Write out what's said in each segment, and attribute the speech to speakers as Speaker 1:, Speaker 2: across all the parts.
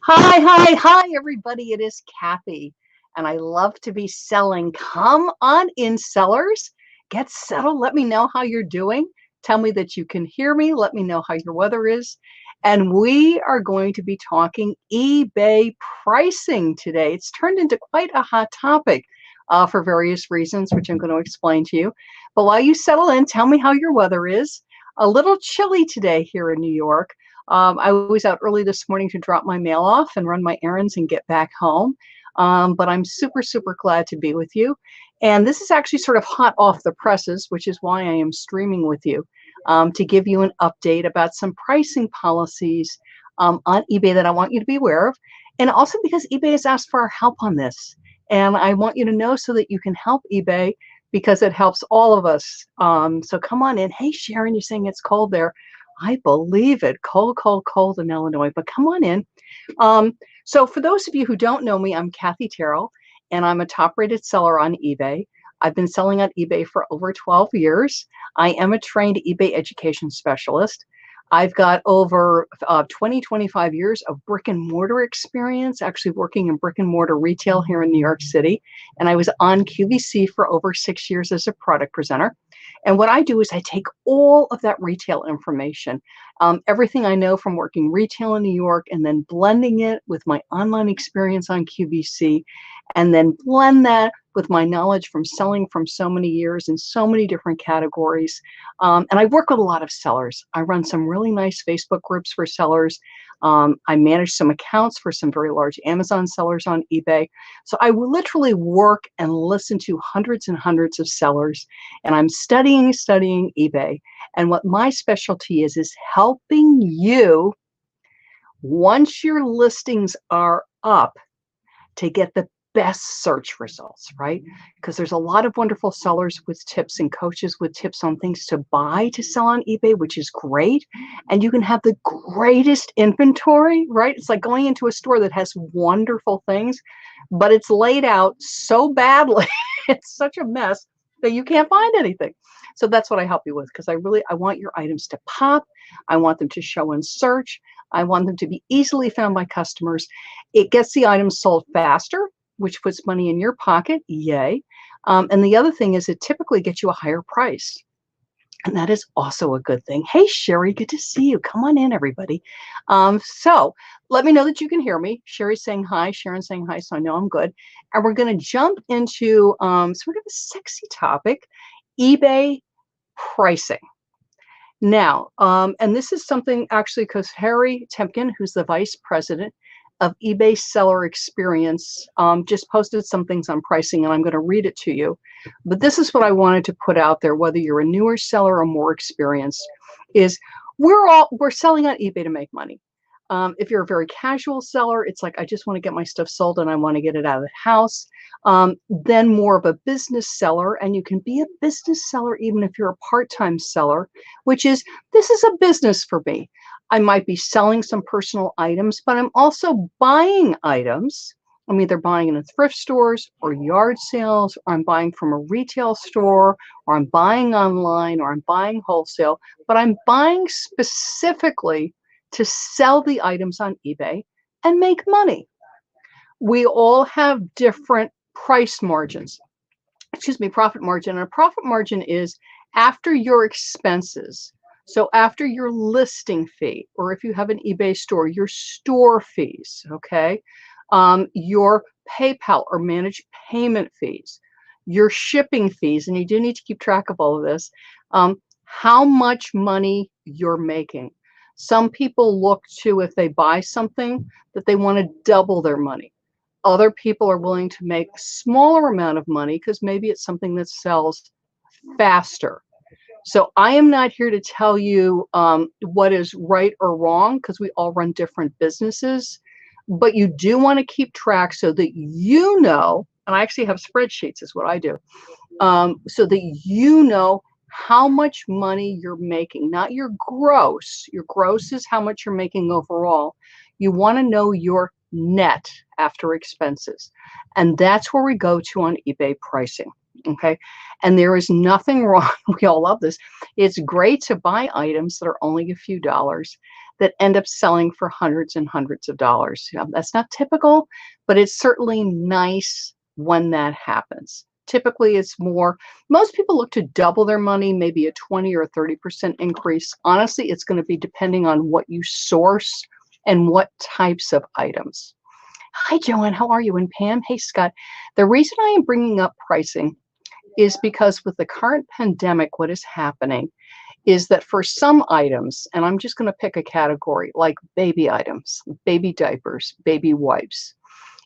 Speaker 1: Hi, everybody. It is Kathy, and I love to be selling. Come on in, sellers. Get settled. Let me know how you're doing. Tell me that you can hear me. Let me know how your weather is. And we are going to be talking eBay pricing today. It's turned into quite a hot topic for various reasons, which I'm going to explain to you. But while you settle in, tell me how your weather is. A little chilly today here in New York. I was out early this morning to drop my mail off and run my errands and get back home. But I'm super glad to be with you. And this is actually sort of hot off the presses, which is why I am streaming with you to give you an update about some pricing policies on eBay that I want you to be aware of. And also because eBay has asked for our help on this. And I want you to know so that you can help eBay because it helps all of us. So come on in. Hey, Sharon, you're saying it's cold there. I believe it. Cold in Illinois, but come on in. So for those of you who don't know me, I'm Kathy Terrell, and I'm a top-rated seller on eBay. I've been selling on eBay for over 12 years. I am a trained eBay education specialist. I've got over 25 years of brick and mortar experience, actually working in brick and mortar retail here in New York City. And I was on QVC for over 6 years as a product presenter. And what I do is I take all of that retail information, everything I know from working retail in New York, and then blending it with my online experience on QVC, and then blend that with my knowledge from selling from so many years in so many different categories. And I work with a lot of sellers. I run some really nice Facebook groups for sellers. I manage some accounts for some very large Amazon sellers on eBay. So I will literally work and listen to hundreds and hundreds of sellers, and I'm studying eBay. And what my specialty is helping you, once your listings are up, to get the best search results, right? Because there's a lot of wonderful sellers with tips and coaches with tips on things to buy to sell on eBay, which is great. And you can have the greatest inventory, right? It's like going into a store that has wonderful things, but it's laid out so badly. It's such a mess that you can't find anything. So that's what I help you with, because I want your items to pop. I want them to show in search. I want them to be easily found by customers. It gets the items sold faster, which puts money in your pocket. Yay. And the other thing is it typically gets you a higher price. And that is also a good thing. Hey, Sherry, good to see you. Come on in, everybody. So let me know that you can hear me. Sherry's saying hi. Sharon's saying hi, so I know I'm good. And we're going to jump into sort of a sexy topic, eBay pricing. Now, and this is something actually because Harry Temkin, who's the vice president of eBay Seller Experience, just posted some things on pricing, and I'm going to read it to you. But this is what I wanted to put out there, whether you're a newer seller or more experienced, is we're selling on eBay to make money. If you're a very casual seller, it's like, I just want to get my stuff sold and I want to get it out of the house. Then more of a business seller, and you can be a business seller even if you're a part-time seller, which is, this is a business for me. I might be selling some personal items, but I'm also buying items. I'm either buying in thrift stores or yard sales, or I'm buying from a retail store, or I'm buying online, or I'm buying wholesale, but I'm buying specifically to sell the items on eBay and make money. We all have different price margins, profit margin. And a profit margin is after your expenses. So after your listing fee, or if you have an eBay store, your store fees, okay? Your PayPal or managed payment fees, your shipping fees, and you do need to keep track of all of this, how much money you're making. Some people look to, if they buy something, that they want to double their money. Other people are willing to make a smaller amount of money because maybe it's something that sells faster. So I am not here to tell you what is right or wrong, because we all run different businesses. But you do want to keep track so that you know, and I actually have spreadsheets is what I do, so that you know how much money you're making, not your gross. Your gross is how much you're making overall. You want to know your net after expenses. And that's where we go to on eBay pricing. Okay. And there is nothing wrong. We all love this. It's great to buy items that are only a few dollars. that end up selling for hundreds and hundreds of dollars. That's not typical, but it's certainly nice when that happens. Typically, it's more, most people look to double their money, maybe a 20 or 30% increase. Honestly, it's going to be depending on what you source and what types of items. Hi, Joanne. How are you? And Pam? Hey, Scott. The reason I am bringing up pricing is because with the current pandemic, what is happening is that for some items, and I'm just going to pick a category like baby items, baby diapers, baby wipes,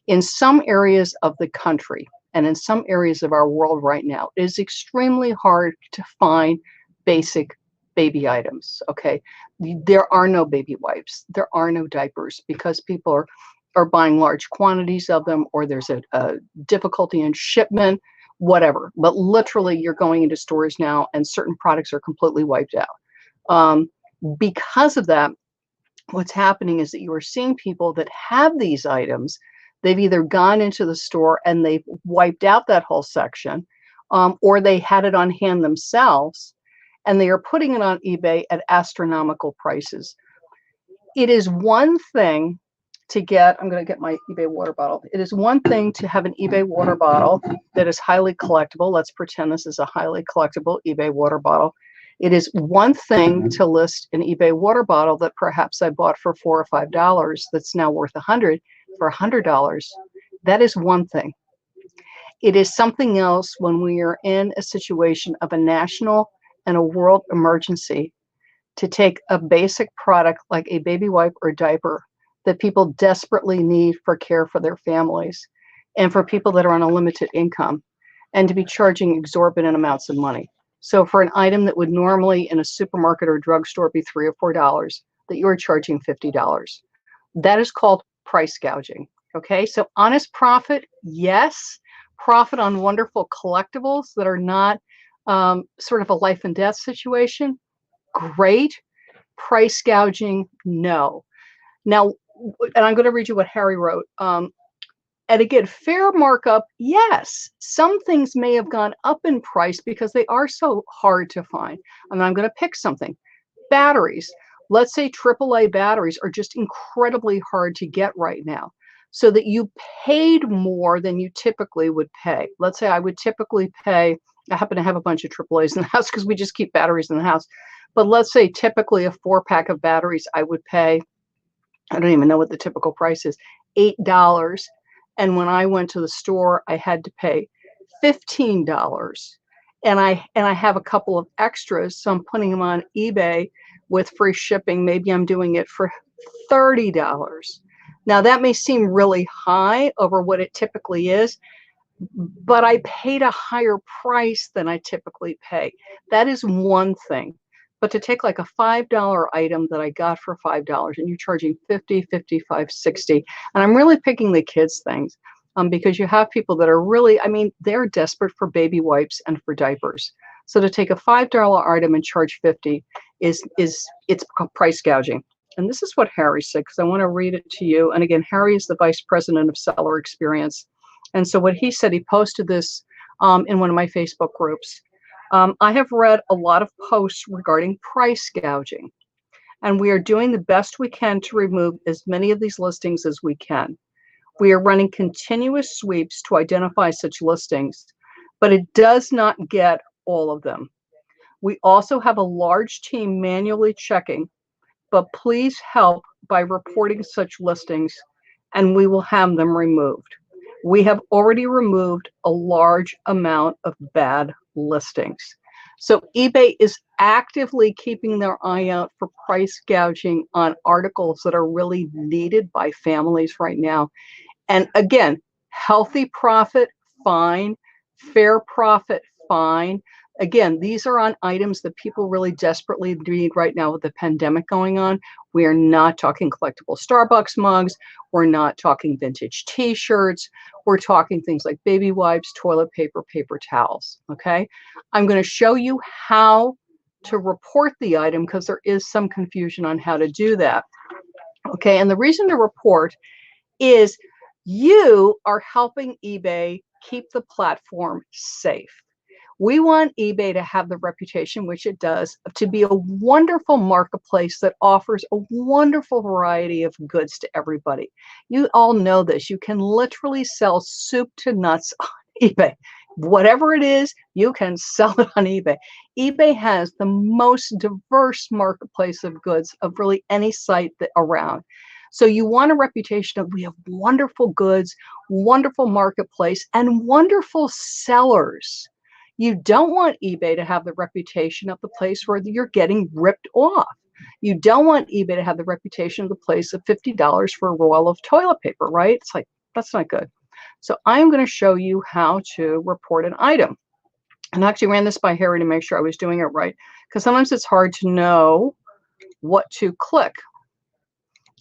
Speaker 1: in some areas of the country and in some areas of our world right now, it is extremely hard to find basic baby items. Okay. There are no baby wipes. There are no diapers because people are buying large quantities of them, or there's a difficulty in shipment, whatever. But literally, you're going into stores now and certain products are completely wiped out. Because of that, what's happening is that you are seeing people that have these items. They've either gone into the store and they've wiped out that whole section, or they had it on hand themselves, and they are putting it on eBay at astronomical prices. It is one thing to get, I'm going to get my eBay water bottle. It is one thing to have an eBay water bottle that is highly collectible. Let's pretend this is a highly collectible eBay water bottle. It is one thing to list an eBay water bottle that perhaps I bought for $4 or $5 that's now worth $100 for $100. That is one thing. It is something else when we are in a situation of a national and a world emergency to take a basic product like a baby wipe or diaper that people desperately need for care for their families and for people that are on a limited income, and to be charging exorbitant amounts of money. So for an item that would normally in a supermarket or drugstore be $3 or $4, that you are charging $50. That is called price gouging. Okay, so honest profit, yes. Profit on wonderful collectibles that are not sort of a life and death situation, great. Price gouging, no. Now, and I'm going to read you what Harry wrote. And again, fair markup, yes. Some things may have gone up in price because they are so hard to find. And I'm going to pick something. Batteries. Let's say AAA batteries are just incredibly hard to get right now, so that you paid more than you typically would pay. Let's say I would typically pay, I happen to have a bunch of AAAs in the house because we just keep batteries in the house. But let's say typically a 4-pack of batteries, I would pay, I don't even know what the typical price is, $8. And when I went to the store, I had to pay $15. And I have a couple of extras, so I'm putting them on eBay with free shipping. Maybe I'm doing it for $30. Now that may seem really high over what it typically is, but I paid a higher price than I typically pay. That is one thing. But to take like a $5 item that I got for $5 and you're charging 50, 55, 60, and I'm really picking the kids things because you have people that are really, I mean, they're desperate for baby wipes and for diapers. So to take a $5 item and charge 50 it's price gouging. And this is what Harry said, because I want to read it to you. And again, Harry is the vice president of Seller Experience. And so what he said, he posted this in one of my Facebook groups. I have read a lot of posts regarding price gouging, and we are doing the best we can to remove as many of these listings as we can. We are running continuous sweeps to identify such listings, but it does not get all of them. We also have a large team manually checking, but please help by reporting such listings and we will have them removed. We have already removed a large amount of bad listings. So eBay is actively keeping their eye out for price gouging on articles that are really needed by families right now. And again, healthy profit, fine. Fair profit, fine. Again, these are on items that people really desperately need right now with the pandemic going on. We are not talking collectible Starbucks mugs. We're not talking vintage t-shirts. We're talking things like baby wipes, toilet paper, paper towels, okay? I'm going to show you how to report the item because there is some confusion on how to do that, okay? And the reason to report is you are helping eBay keep the platform safe. We want eBay to have the reputation, which it does, to be a wonderful marketplace that offers a wonderful variety of goods to everybody. You all know this. You can literally sell soup to nuts on eBay. Whatever it is, you can sell it on eBay. eBay has the most diverse marketplace of goods of really any site around. So you want a reputation of we have wonderful goods, wonderful marketplace, and wonderful sellers. You don't want eBay to have the reputation of the place where you're getting ripped off. You don't want eBay to have the reputation of the place of $50 for a roll of toilet paper, right? It's like, that's not good. So I'm going to show you how to report an item. And I actually ran this by Harry to make sure I was doing it right, because sometimes it's hard to know what to click.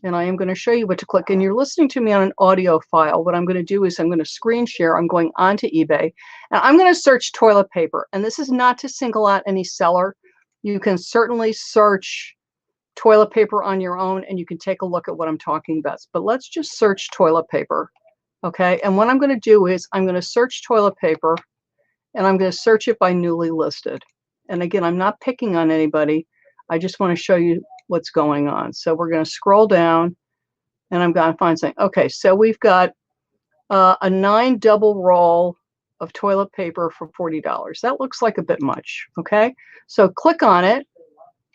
Speaker 1: And I am going to show you what to click. And you're listening to me on an audio file. What I'm going to do is I'm going to screen share. I'm going onto eBay. And I'm going to search toilet paper. And this is not to single out any seller. You can certainly search toilet paper on your own, and you can take a look at what I'm talking about. But let's just search toilet paper. Okay. And what I'm going to do is I'm going to search toilet paper, and I'm going to search it by newly listed. And again, I'm not picking on anybody. I just want to show you what's going on. So we're going to scroll down, and I'm going to find something. Okay, so we've got a 9 double roll of toilet paper for $40. That looks like a bit much. Okay, so click on it.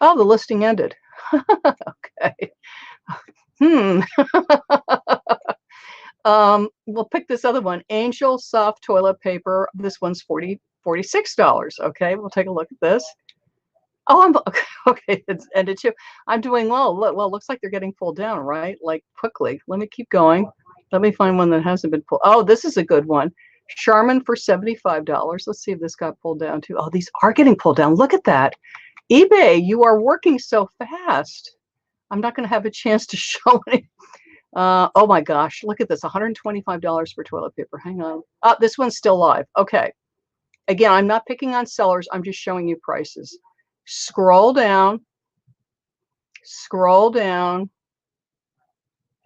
Speaker 1: Oh, the listing ended. Okay. We'll pick this other one, Angel Soft Toilet Paper. This one's $46. Okay, we'll take a look at this. Oh, I'm okay. It's ended too. I'm doing well. Well, looks like they're getting pulled down, right? Like quickly. Let me keep going. Let me find one that hasn't been pulled. Oh, this is a good one. Charmin for $75. Let's see if this got pulled down too. Oh, these are getting pulled down. Look at that. eBay, you are working so fast. I'm not going to have a chance to show any. Oh my gosh, look at this. $125 for toilet paper. Hang on. Oh, this one's still live. Okay. Again, I'm not picking on sellers. I'm just showing you prices. Scroll down,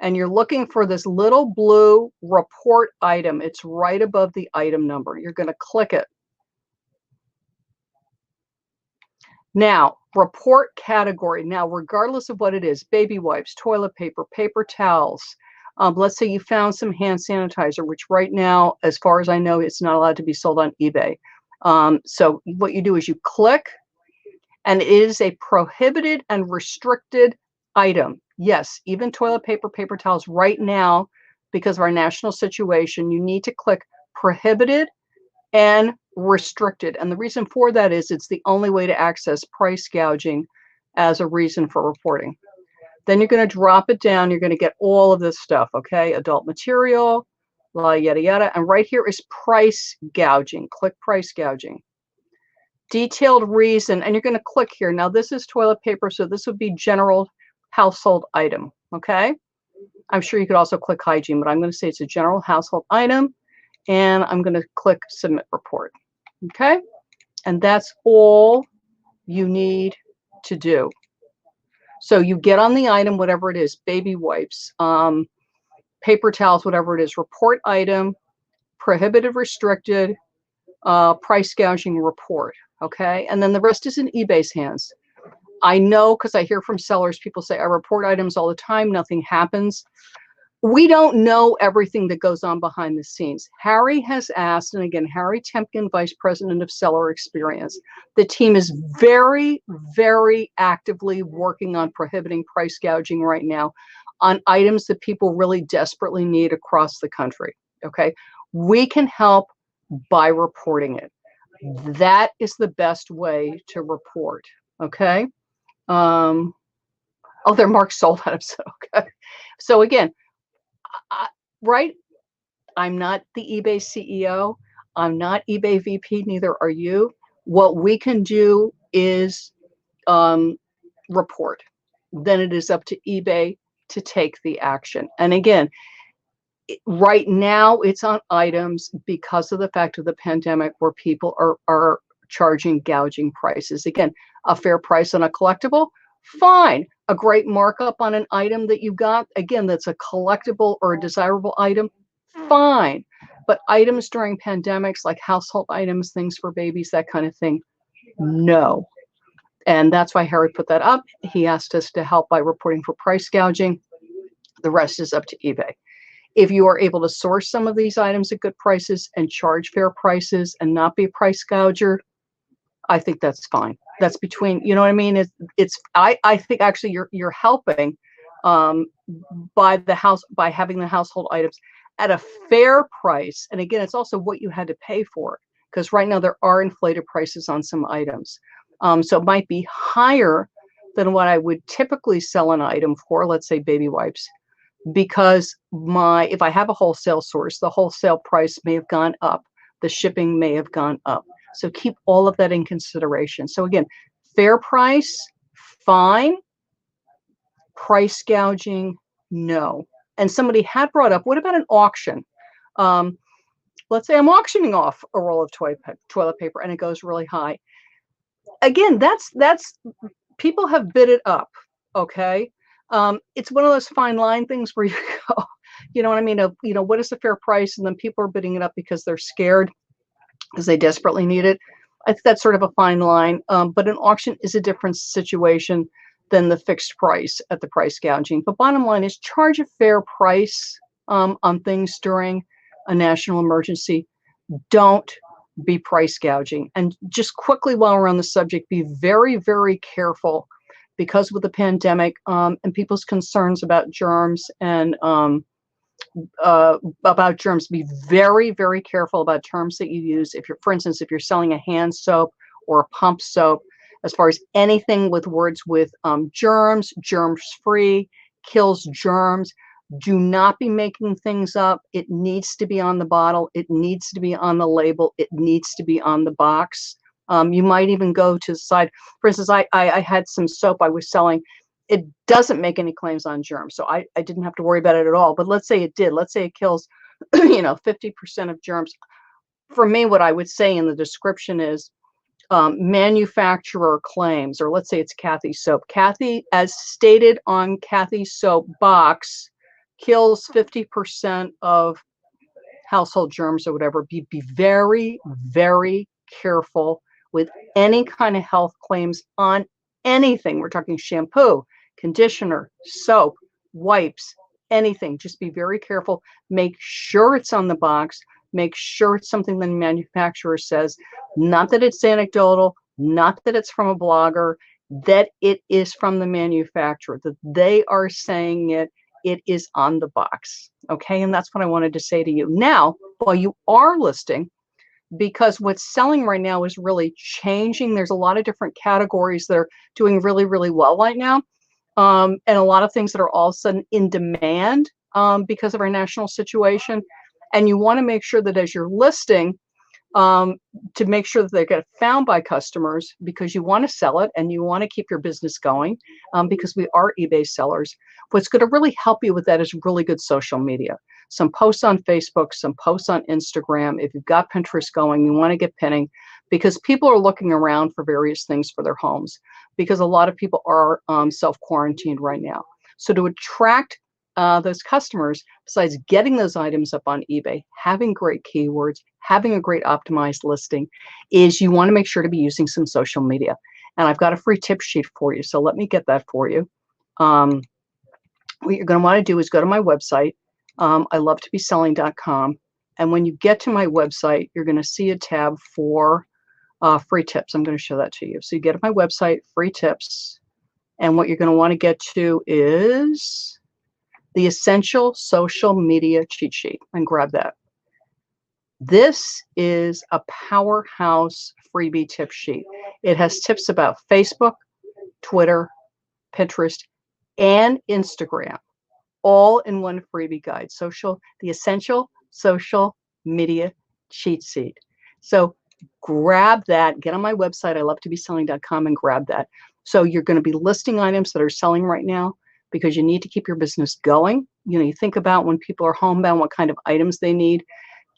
Speaker 1: and you're looking for this little blue report item. It's right above the item number. You're going to click it. Now, report category. Now, regardless of what it is, baby wipes, toilet paper, paper towels. Let's say you found some hand sanitizer, which right now, as far as I know, it's not allowed to be sold on eBay. So what you do is you click, and it is a prohibited and restricted item. Yes, even toilet paper, paper towels right now, because of our national situation, you need to click prohibited and restricted. And the reason for that is it's the only way to access price gouging as a reason for reporting. Then you're going to drop it down. You're going to get all of this stuff, okay? Adult material, yada, yada. And right here is price gouging. Click price gouging. Detailed reason, and you're going to click here. Now, this is toilet paper, so this would be general household item, okay? I'm sure you could also click hygiene, but I'm going to say it's a general household item, and I'm going to click submit report, okay? And that's all you need to do. So you get on the item, whatever it is, baby wipes, paper towels, whatever it is, report item, prohibited, restricted, price gouging report. Okay, and then the rest is in eBay's hands. I know, because I hear from sellers, people say, I report items all the time, nothing happens. We don't know everything that goes on behind the scenes. Harry has asked, and again, Harry Temkin, Vice President of Seller Experience. The team is very, very actively working on prohibiting price gouging right now on items that people really desperately need across the country. Okay, we can help by reporting it. That is the best way to report. Okay. Oh, they're marked sold items. Okay. So again, right? I'm not the eBay CEO. I'm not eBay VP. Neither are you. What we can do is report. Then it is up to eBay to take the action. And again, right now it's on items because of the fact of the pandemic where people are charging gouging prices. Again, a fair price on a collectible, fine. A great markup on an item that you got, again, that's a collectible or a desirable item, fine. But items during pandemics, like household items, things for babies, that kind of thing, no. And that's why Harry put that up. He asked us to help by reporting for price gouging. The rest is up to eBay. If you are able to source some of these items at good prices and charge fair prices and not be a price gouger, I think that's fine. That's between, you know what I mean? I think actually you're helping by having the household items at a fair price. And again, it's also what you had to pay for it, because right now there are inflated prices on some items. So it might be higher than what I would typically sell an item for, let's say baby wipes, because if I have a wholesale source, the wholesale price may have gone up, the shipping may have gone up. So keep all of that in consideration. So again, fair price, fine. Price gouging, no. And somebody had brought up, what about an auction? Let's say I'm auctioning off a roll of toilet paper and it goes really high. Again, that's people have bid it up, okay? It's one of those fine line things where you go, you know what I mean? What is the fair price? And then people are bidding it up because they're scared, because they desperately need it. I think that's sort of a fine line. But an auction is a different situation than the fixed price at the price gouging. But bottom line is charge a fair price on things during a national emergency. Don't be price gouging. And just quickly, while we're on the subject, be very, very careful, because with the pandemic and people's concerns about germs and be very, very careful about terms that you use. For instance, if you're selling a hand soap or a pump soap, as far as anything with words with germs, germs-free, kills germs, do not be making things up. It needs to be on the bottle. It needs to be on the label. It needs to be on the box. You might even go to the side. For instance, I had some soap I was selling. It doesn't make any claims on germs, so I didn't have to worry about it at all. But let's say it did. Let's say it kills 50% of germs. For me, what I would say in the description is manufacturer claims, or let's say it's Kathy soap. Kathy, as stated on Kathy's soap box, kills 50% of household germs or whatever. Be very, very careful with any kind of health claims on anything. We're talking shampoo, conditioner, soap, wipes, anything. Just be very careful. Make sure it's on the box. Make sure it's something the manufacturer says, not that it's anecdotal, not that it's from a blogger, that it is from the manufacturer, that they are saying it is on the box. Okay, and that's what I wanted to say to you. Now, while you are listing, because what's selling right now is really changing. There's a lot of different categories that are doing really, really well right now. And a lot of things that are all of a sudden in demand because of our national situation. And you want to make sure that as you're listing, to make sure that they get found by customers, because you want to sell it and you want to keep your business going, because we are eBay sellers. What's going to really help you with that is really good social media. Some posts on Facebook, some posts on Instagram. If you've got Pinterest going, you want to get pinning, because people are looking around for various things for their homes, because a lot of people are self-quarantined right now. So to attract those customers, besides getting those items up on eBay, having great keywords, having a great optimized listing, is you want to make sure to be using some social media. And I've got a free tip sheet for you. So let me get that for you. What you're going to want to do is go to my website, ilovetobeselling.com. And when you get to my website, you're going to see a tab for free tips. I'm going to show that to you. So you get to my website, free tips. And what you're going to want to get to is the Essential Social Media Cheat Sheet, and grab that. This is a powerhouse freebie tip sheet. It has tips about Facebook, Twitter, Pinterest, and Instagram, all in one freebie guide. The Essential Social Media Cheat Sheet. So grab that, get on my website, ilovetobeselling.com, and grab that. So you're going to be listing items that are selling right now, because you need to keep your business going. You think about when people are homebound, what kind of items they need.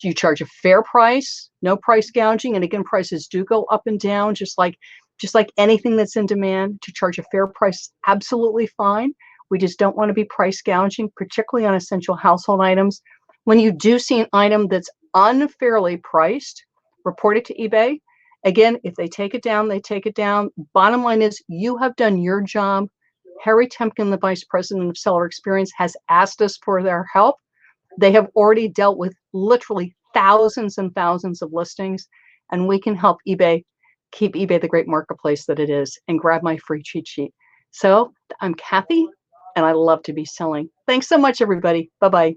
Speaker 1: Do you charge a fair price? No price gouging. And again, prices do go up and down, just like anything that's in demand. To charge a fair price, absolutely fine. We just don't want to be price gouging, particularly on essential household items. When you do see an item that's unfairly priced, report it to eBay. Again, if they take it down, they take it down. Bottom line is you have done your job. Harry Temkin, the Vice President of Seller Experience, has asked us for their help. They have already dealt with literally thousands and thousands of listings, and we can help eBay keep eBay the great marketplace that it is, and grab my free cheat sheet. So I'm Kathy, and I love to be selling. Thanks so much, everybody. Bye-bye.